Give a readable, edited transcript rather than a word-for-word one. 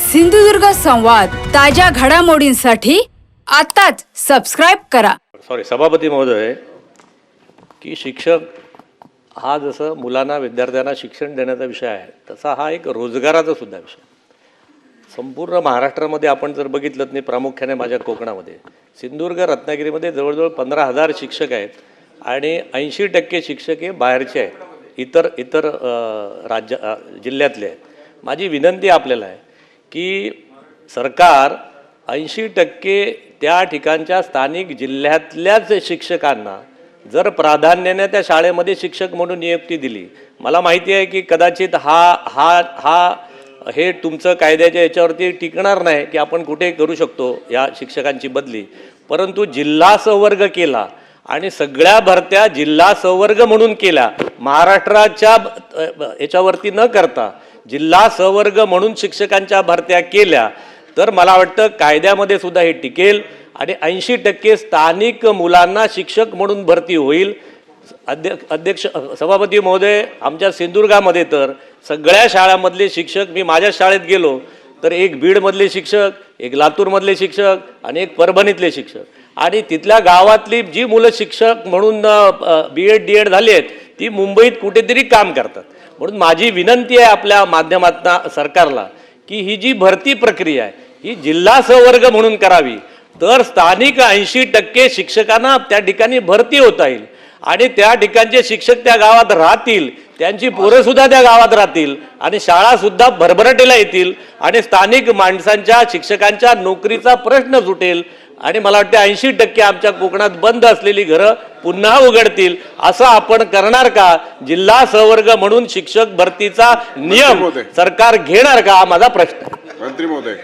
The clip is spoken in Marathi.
सिंधुदुर्ग संवाद ताज्या घडामोडींसाठी आताच सबस्क्राइब करा। सभापती महोदय, की शिक्षक हा जसं मुलांना विद्यार्थ्यांना शिक्षण देण्याचा विषय आहे, तसा हा एक रोजगाराचा सुद्धा विषय। संपूर्ण महाराष्ट्रामध्ये आपण जर बघितलं नाही, प्रामुख्याने माझ्या कोकणामध्ये सिंधुदुर्ग रत्नागिरीमध्ये जवळजवळ 15,000 शिक्षक आहेत आणि 80% शिक्षक हे बाहेरचे आहेत, इतर जिल्ह्यातले आहेत। माझी विनंती आपल्याला आहे की सरकार 80% त्या ठिकाणच्या स्थानिक जिल्ह्यातल्याच शिक्षकांना जर प्राधान्याने त्या शाळेमध्ये शिक्षक म्हणून नियुक्ती दिली, मला माहिती आहे की कदाचित हे तुमचं कायद्याच्या याच्यावरती टिकणार नाही की आपण कुठे करू शकतो या शिक्षकांची बदली, परंतु जिल्हा संवर्ग केला आणि सगळ्या भरत्या जिल्हा संवर्ग म्हणून केल्या, महाराष्ट्राच्या याच्यावरती न करता जिल्हा संवर्ग म्हणून शिक्षकांच्या भरत्या केल्या, तर मला वाटतं कायद्यामध्ये सुद्धा हे टिकेल आणि 80% स्थानिक मुलांना शिक्षक म्हणून भरती होईल। सभापती महोदय, आमच्या सिंधुदुर्गामध्ये तर सगळ्या शाळांमधले शिक्षक, मी माझ्या शाळेत गेलो तर एक बीडमधले शिक्षक, एक लातूरमधले शिक्षक आणि एक परभणीतले शिक्षक, आणि तिथल्या गावातली जी मुलं शिक्षक म्हणून BEd DEd झाली आहेत ती मुंबईत कुठेतरी काम करतात। म्हणून माझी विनंती आहे आपल्या माध्यमातून सरकारला की ही जी भरती प्रक्रिया आहे ही जिल्हा संवर्ग म्हणून करावी, तर स्थानिक 80% शिक्षकांना त्या ठिकाणी भरती होता येईल आणि त्या ठिकाणचे शिक्षक त्या गावात राहतील, त्यांची पोरं सुद्धा त्या गावात राहतील आणि शाळा सुद्धा भरभराटीला येतील आणि स्थानिक माणसांच्या शिक्षकांच्या नोकरीचा प्रश्न सुटेल आणि मला वाटतं 80% आमच्या कोकणात बंद असलेली घरं पुन्हा उघडतील। असं आपण करणार का? जिल्हा संवर्ग म्हणून शिक्षक भरतीचा नियम सरकार घेणार का? हा माझा प्रश्न आहे। मंत्री महोदय।